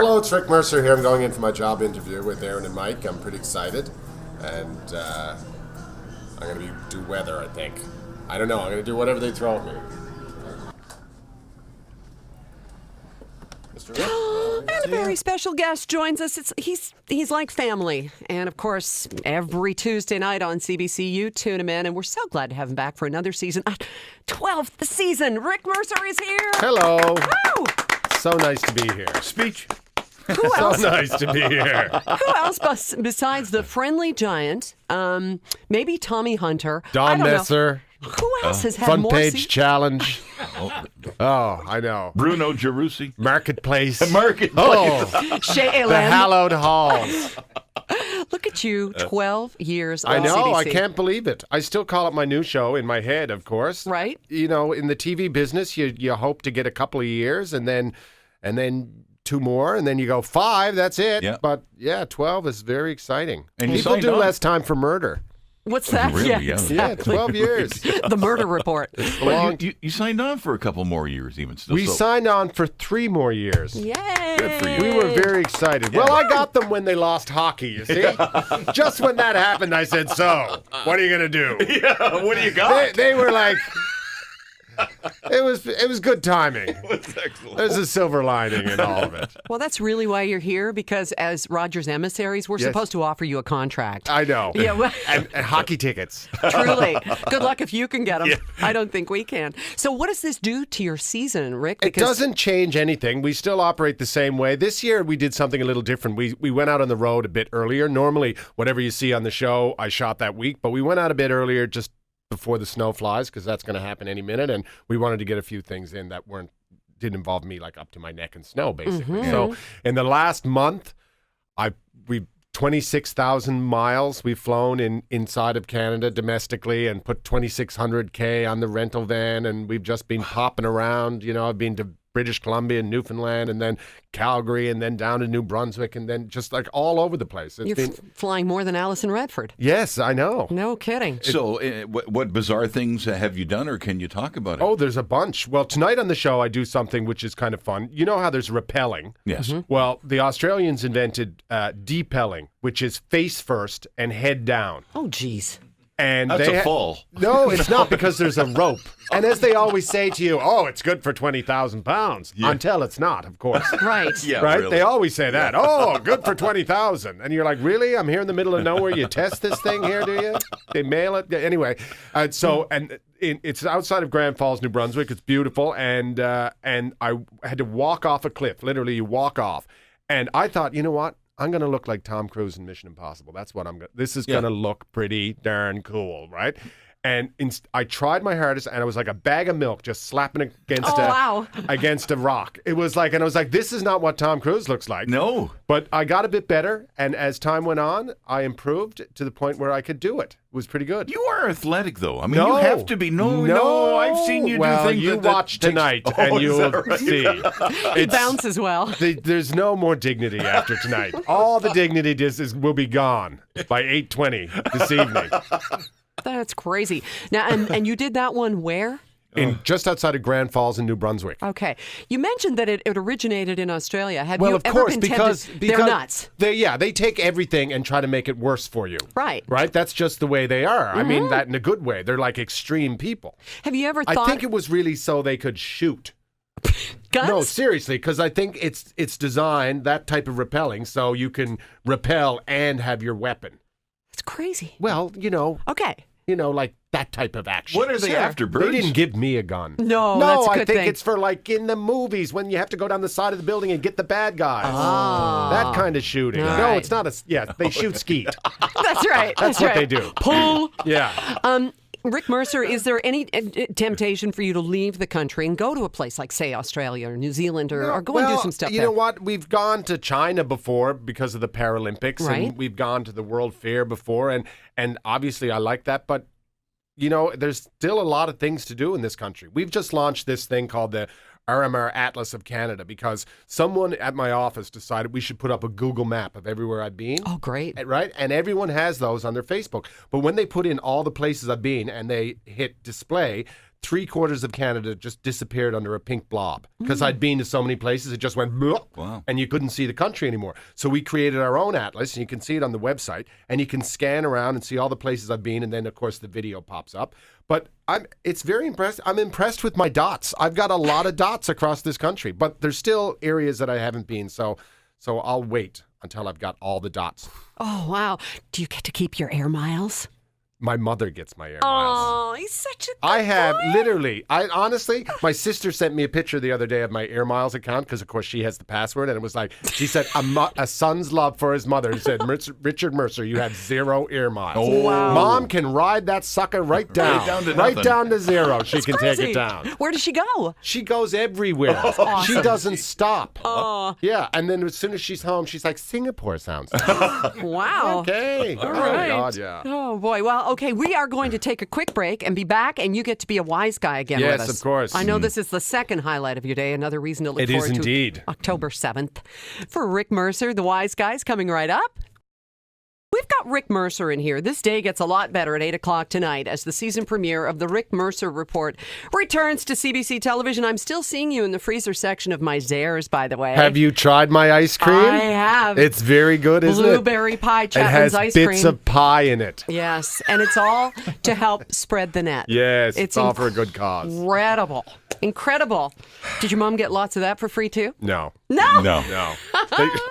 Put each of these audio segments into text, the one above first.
Hello, it's Rick Mercer here. I'm going in for my job interview with Aaron and Mike. I'm pretty excited. And I'm going to do weather, I think. I don't know. I'm going to do whatever they throw at me. Mr. Rick? And a very special guest joins us. He's like family. And, of course, every Tuesday night on CBC, you tune him in. And we're so glad to have him back for another season. 12th season. Rick Mercer is here. Hello. Woo! So nice to be here. Speech. Who else? So nice to be here. Who else besides the friendly giant? Maybe Tommy Hunter. Don Messer. Who else has had Front more page challenge. Oh, I know. Bruno Gerussi. Marketplace. Oh, Shea the hallowed halls. Look at you, 12 years I on know. CBC. I can't believe it. I still call it my new show in my head, of course. Right. You know, in the TV business, you hope to get a couple of years and then 2 more, and then you go 5. That's it. Yeah. But yeah, 12 is very exciting. And you people signed do on. less time for murder. What's that? Really? Yeah, Yeah. Yeah, exactly. 12 years. The murder report. Well, you signed on for a couple more years, even still. We so. signed on for 3 more years. Yay. Good for you. We were very excited. Well, I got them when they lost hockey, you see? Just when that happened, I said, so, what are you going to do? Yeah, what do you got? They were like, it was good timing. That's excellent. There's a silver lining in all of it. Well, that's really why you're here, because as Rogers emissaries, we're Yes. supposed to offer you a contract. I know. Yeah, well- and hockey tickets. Truly. Good luck if you can get them. I don't think we can. So what does this do to your season, Rick? It doesn't change anything. We still operate the same way. This year we did something a little different. We went out on the road a bit earlier. Normally, whatever you see on the show, I shot that week, but we went out a bit earlier just before the snow flies, because that's going to happen any minute, and we wanted to get a few things in that didn't involve me like up to my neck in snow, basically. So in the last month, we've 26,000 miles we've flown inside of Canada domestically, and put 2,600K on the rental van, and we've just been popping around. You know, I've been to British Columbia and Newfoundland, and then Calgary, and then down to New Brunswick, and then just like all over the place. It's You're flying more than Alison Redford. Yes, I know. No kidding. So, what bizarre things have you done, or can you talk about it? Oh, there's a bunch. Well, tonight on the show, I do something which is kind of fun. You know how there's rappelling? Yes. Well, the Australians invented depelling, which is face first and head down. Oh, geez. And That's a fall. No, it's not, because there's a rope. And as they always say to you, oh, it's good for 20,000 pounds. Until it's not, of course. Right. Yeah, Right? really. They always say that. Oh, good for 20,000. And you're like, really? I'm here in the middle of nowhere. You test this thing here, do you? They mail it? Anyway, it's outside of Grand Falls, New Brunswick. It's beautiful. And I had to walk off a cliff. Literally, you walk off. And I thought, you know what? I'm going to look like Tom Cruise in Mission Impossible. That's what I'm going to. This is going to look pretty darn cool, right? And I tried my hardest, and I was like a bag of milk just slapping against a rock. It was like, and I was like, this is not what Tom Cruise looks like. No. But I got a bit better, and as time went on, I improved to the point where I could do it. It was pretty good. You are athletic, though. I mean, No. you have to be. No, I've seen you well, do things you that watch takes- tonight, Oh, and is you'll that right? see. It bounces well. There's no more dignity after tonight. All the dignity will be gone by 8:20 this evening. That's crazy. Now, and you did that one where? Just outside of Grand Falls in New Brunswick. Okay. You mentioned that it originated in Australia. Have Well, you of ever course, contended because they're nuts? They take everything and try to make it worse for you. Right. Right? That's just the way they are. I mean that in a good way. They're like extreme people. Have you ever I thought think it was really so they could shoot. guns? No, seriously, because I think it's designed, that type of rappelling, so you can rappel and have your weapon. It's crazy. Well, Okay. Like that type of action. What are they after, birds? They didn't give me a gun. No, No, that's a I good think thing. it's for like in the movies when you have to go down the side of the building and get the bad guys. That kind of shooting. All No, right. it's not they shoot skeet. That's right. That's what they do. Pull. Yeah. Rick Mercer, is there any temptation for you to leave the country and go to a place like, say, Australia or New Zealand or go and do some stuff you there? know what? We've gone to China before because of the Paralympics, Right. and we've gone to the World Fair before, and obviously I like that, but there's still a lot of things to do in this country. We've just launched this thing called the RMR Atlas of Canada because someone at my office decided we should put up a Google map of everywhere I've been. Oh, great. Right? And everyone has those on their Facebook. But when they put in all the places I've been and they hit display, 3/4 of Canada just disappeared under a pink blob because I'd been to so many places. It just went, Wow. and you couldn't see the country anymore. So we created our own atlas, and you can see it on the website, and you can scan around and see all the places I've been, and then of course the video pops up. But it's very impressive. I'm impressed with my dots. I've got a lot of dots across this country, but there's still areas that I haven't been. So I'll wait until I've got all the dots. Oh, wow. Do you get to keep your air miles? My mother gets my air miles. Oh, he's such a good I have boy. literally, honestly, my sister sent me a picture the other day of my Air Miles account because, of course, she has the password. And it was like, she said, a son's love for his mother. It said, Richard Mercer, you have 0 Air Miles. Oh. Wow. Mom can ride that sucker right down. Right down to nothing. 0. She can Crazy. take it down. Where does she go? She goes everywhere. She doesn't stop. Oh, Yeah. And then as soon as she's home, she's like, Singapore sounds nice. wow. Okay. All Oh, right. my God, yeah. Oh, boy. Well, okay, we are going to take a quick break and be back, and you get to be a wise guy again with Yes, us. of course. I know this is the second highlight of your day, another reason to look It is forward to indeed. October 7th. For Rick Mercer, the Wise Guys, coming right up. We've got Rick Mercer in here. This day gets a lot better at 8 o'clock tonight as the season premiere of the Rick Mercer Report returns to CBC television. I'm still seeing you in the freezer section of my Zares, by the way. Have you tried my ice cream? I have. It's very good, isn't it? Blueberry pie, It Chapman's has ice bits cream. of pie in it. Yes, and it's all to help spread the net. Yes, it's all for a good cause. Incredible. Did your mom get lots of that for free too? No. No. No.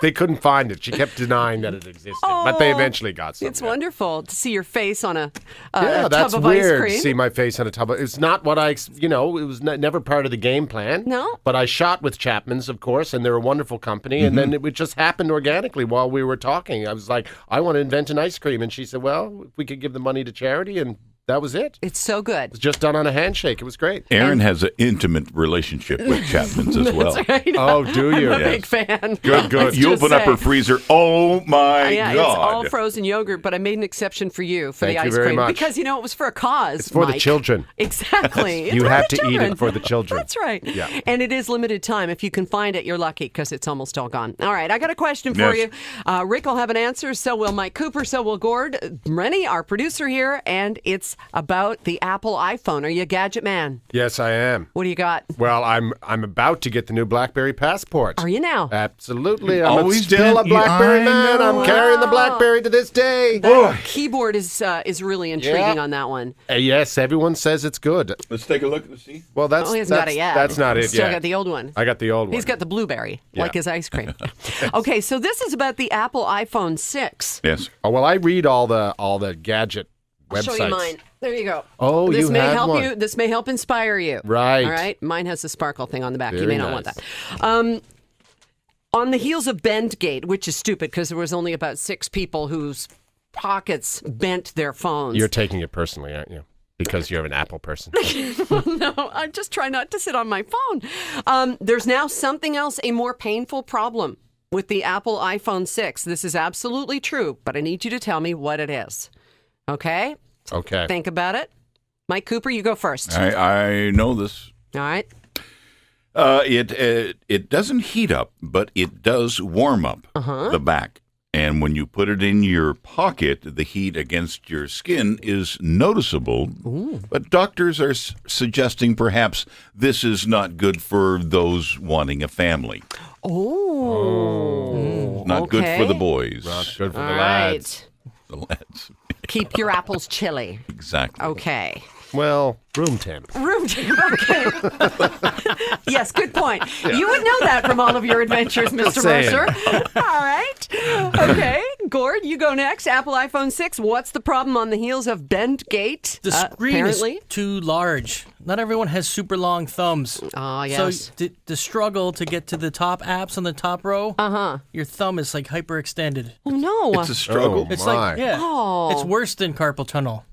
They couldn't find it. She kept denying that it existed. But they eventually got some. It's wonderful to see your face on a Yeah, tub that's of weird. ice cream. See my face on a tub. It's not what it was never part of the game plan. No. But I shot with Chapman's, of course, and they're a wonderful company. And then it just happened organically while we were talking. I was like, I want to invent an ice cream. And she said, well, if we could give the money to charity. And that was it. It's so good. It was just done on a handshake. It was great. Aaron has an intimate relationship with Chapman's as well. That's right. Oh, do you? I'm a big fan. Good. Let's You just open up say. her freezer. Oh my Yeah, God! it's all frozen yogurt, but I made an exception for you for Thank the you ice very cream much. because it was for a cause. It's for the Mike. children. Exactly. It's You for have the to eat children. it for the children. That's right. Yeah. And it is limited time. If you can find it, you're lucky because it's almost all gone. All right, I got a question for Yes. you. Rick will have an answer. So will Mike Cooper. So will Gord. Rennie, our producer here, and it's about the Apple iPhone. Are you a gadget man? Yes, I am. What do you got? Well, I'm about to get the new BlackBerry Passport. Are you now? Absolutely. I'm Always still a been- BlackBerry I man. know. I'm carrying the BlackBerry to this day. That keyboard is really intriguing Yeah. on that one. Yes, everyone says it's good. Let's take a look and see. Well, that's Oh, he hasn't got that's, it yet. that's not it Still yet. got the old one. I got the old one. He's got the blueberry, Yeah. like his ice cream. Okay, so this is about the Apple iPhone 6. Yes. Oh, well, I read all the gadget I'll websites. show you mine. There you go. Oh, this you may have help one. you. This may help inspire you. Right. All right. Mine has the sparkle thing on the back. You Very may not nice. want that. On the heels of Bendgate, which is stupid because there was only about 6 people whose pockets bent their phones. You're taking it personally, aren't you? Because you're an Apple person. No, I just try not to sit on my phone. There's now something else, a more painful problem with the Apple iPhone 6. This is absolutely true, but I need you to tell me what it is. Okay? Okay. Think about it. Mike Cooper, you go first. I know this. All right. It doesn't heat up, but it does warm up the back. And when you put it in your pocket, the heat against your skin is noticeable. But doctors are suggesting perhaps this is not good for those wanting a family. Oh. Not good for the Okay. boys. Not good for All the lads. right. The lads. Keep your apples chilly. Exactly. Okay. Well, room temp. Room temp. Okay. Yes, good point. You would know that from all of your adventures, Mr. saying. Mercer. All right. Okay. Gord, you go next. Apple iPhone 6. What's the problem on the heels of Bendgate? The screen apparently. is too large. Not everyone has super long thumbs. Oh, yes. So the struggle to get to the top apps on the top row, your thumb is like hyperextended. Oh, no. It's a struggle. It's My. like, yeah, Oh. it's worse than carpal tunnel.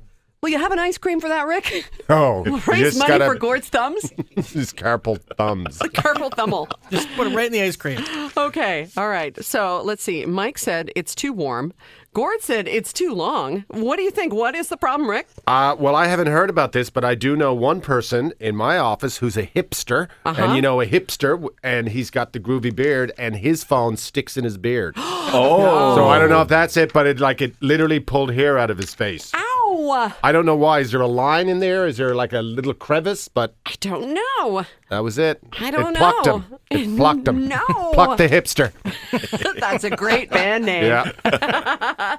Will you have an ice cream for that, Rick? Oh, Raise money for Gord's thumbs? His carpal thumbs. Carpal thummel. Just put it right in the ice cream. Okay. All right. So let's see. Mike said it's too warm. Gord said it's too long. What do you think? What is the problem, Rick? Well, I haven't heard about this, but I do know one person in my office who's a hipster. And you know, a hipster, and he's got the groovy beard, and his phone sticks in his beard. Oh. So I don't know if that's it, but it literally pulled hair out of his face. Ow! No. I don't know why. Is there a line in there? Is there like a little crevice? But I don't know. that was it. I don't it plucked know. him. It plucked him. No. Plucked the hipster. That's a great band name. Yeah.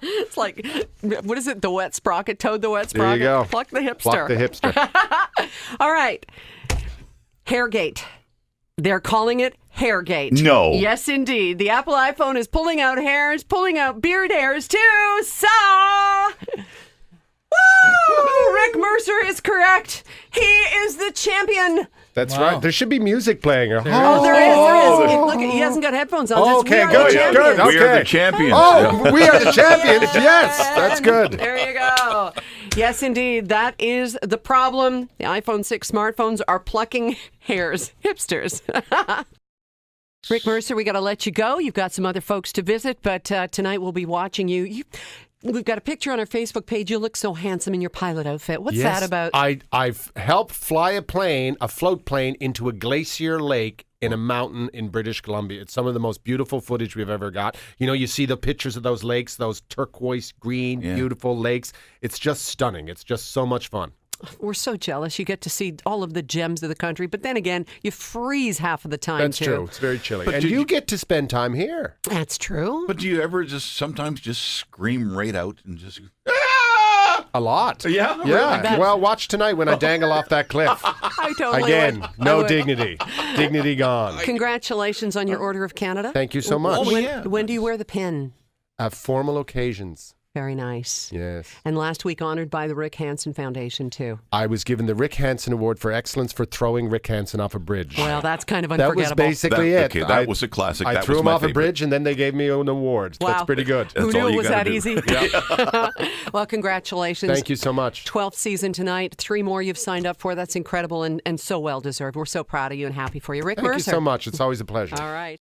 It's like, what is it? The wet sprocket? Toad the wet There sprocket? you go. Pluck the hipster. Pluck the hipster. All right. Hairgate. They're calling it Hairgate. No. Yes, indeed. The Apple iPhone is pulling out hairs, pulling out beard hairs too. So, woo! Rick Mercer is correct. He is the champion. That's Wow. right. There should be music playing. Oh, there is. Look, he hasn't got headphones on. Oh, It's, okay, we are good, the yeah, champions. good. We are Okay. the champions. Oh, we are the champions. Yes, that's good. There you go. Yes, indeed. That is the problem. The iPhone 6 smartphones are plucking hairs. Hipsters. Rick Mercer, we got to let you go. You've got some other folks to visit, but tonight we'll be watching you. We've got a picture on our Facebook page. You look so handsome in your pilot outfit. What's that about? I've helped fly a float plane into a glacier lake in a mountain in British Columbia. It's some of the most beautiful footage we've ever got. You know, you see the pictures of those lakes, those turquoise green, beautiful lakes. It's just stunning. It's just so much fun. We're so jealous. You get to see all of the gems of the country, but then again, you freeze half of the time, That's too. true. It's very chilly. But And you get to spend time here. That's true. But do you ever sometimes just scream right out and just... A lot. Yeah? Yeah. Well, watch tonight when I dangle off that cliff. I totally Again, would. I no would. dignity. Dignity gone. Congratulations on your Order of Canada. Thank you so much. When do you wear the pin? Formal occasions. Very nice. Yes. And last week honored by the Rick Hansen Foundation, too. I was given the Rick Hansen Award for excellence for throwing Rick Hansen off a bridge. Well, that's kind of that unforgettable. was basically it. Okay, that was a classic. I That threw was him my off a favorite. bridge, and then they gave me an award. Wow. That's pretty good. Who That's knew all it you was gotta that do. easy? Well, congratulations. Thank you so much. 12th season tonight. 3 more you've signed up for. That's incredible and so well deserved. We're so proud of you and happy for you. Rick Thank you Mercer. so much. It's always a pleasure. All right.